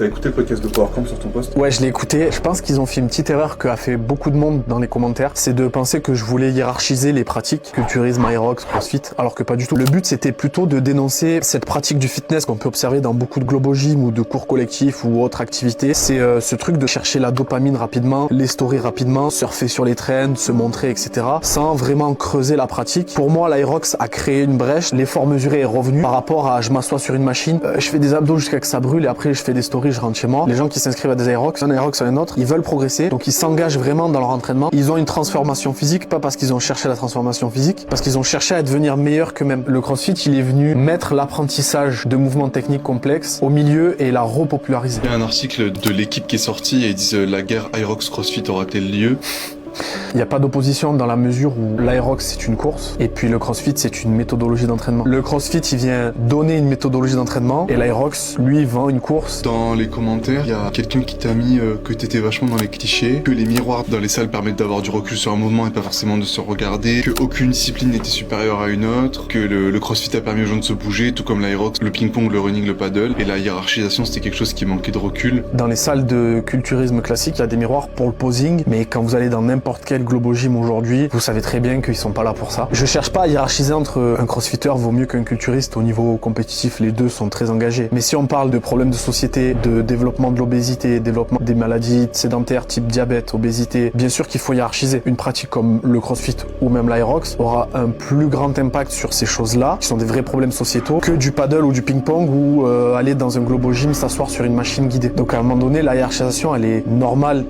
T'as écouté le podcast de PowerCamp sur ton poste? Ouais, je l'ai écouté. Je pense qu'ils ont fait une petite erreur qu'a fait beaucoup de monde dans les commentaires. C'est de penser que je voulais hiérarchiser les pratiques, culturisme, aerox, crossfit, alors que pas du tout. Le but, c'était plutôt de dénoncer cette pratique du fitness qu'on peut observer dans beaucoup de globo gym ou de cours collectifs ou autres activités. C'est ce truc de chercher la dopamine rapidement, les stories rapidement, surfer sur les trends, se montrer, etc. sans vraiment creuser la pratique. Pour moi, l'aerox a créé une brèche. L'effort mesuré est revenu par rapport à je m'assois sur une machine, je fais des abdos jusqu'à que ça brûle et après je fais des stories, je rentre chez moi. Les gens qui s'inscrivent à des aerox, un aerox à un autre, ils veulent progresser, donc ils s'engagent vraiment dans leur entraînement. Ils ont une transformation physique, pas parce qu'ils ont cherché la transformation physique, parce qu'ils ont cherché à devenir meilleurs qu'eux-mêmes. Le CrossFit, il est venu mettre l'apprentissage de mouvements techniques complexes au milieu et la repopulariser. Il y a un article de l'équipe qui est sorti et ils disent la guerre aerox CrossFit aura-t-elle lieu? Il n'y a pas d'opposition dans la mesure où l'aerox c'est une course et puis le crossfit c'est une méthodologie d'entraînement. Le crossfit il vient donner une méthodologie d'entraînement et l'aerox lui vend une course. Dans les commentaires, il y a quelqu'un qui t'a mis que t'étais vachement dans les clichés, que les miroirs dans les salles permettent d'avoir du recul sur un mouvement et pas forcément de se regarder, que aucune discipline n'était supérieure à une autre, que le crossfit a permis aux gens de se bouger, tout comme l'aerox, le ping-pong, le running, le paddle, et la hiérarchisation c'était quelque chose qui manquait de recul. Dans les salles de culturisme classique, il y a des miroirs pour le posing, mais quand vous allez dans n'importe quel globo gym aujourd'hui, vous savez très bien qu'ils sont pas là pour ça. Je cherche pas à hiérarchiser entre un crossfitter vaut mieux qu'un culturiste au niveau compétitif, les deux sont très engagés. Mais si on parle de problèmes de société, de développement de l'obésité, développement des maladies sédentaires type diabète, obésité, bien sûr qu'il faut hiérarchiser. Une pratique comme le crossfit ou même l'aerox aura un plus grand impact sur ces choses-là, qui sont des vrais problèmes sociétaux, que du paddle ou du ping-pong ou aller dans un globo gym s'asseoir sur une machine guidée. Donc à un moment donné, la hiérarchisation elle est normale.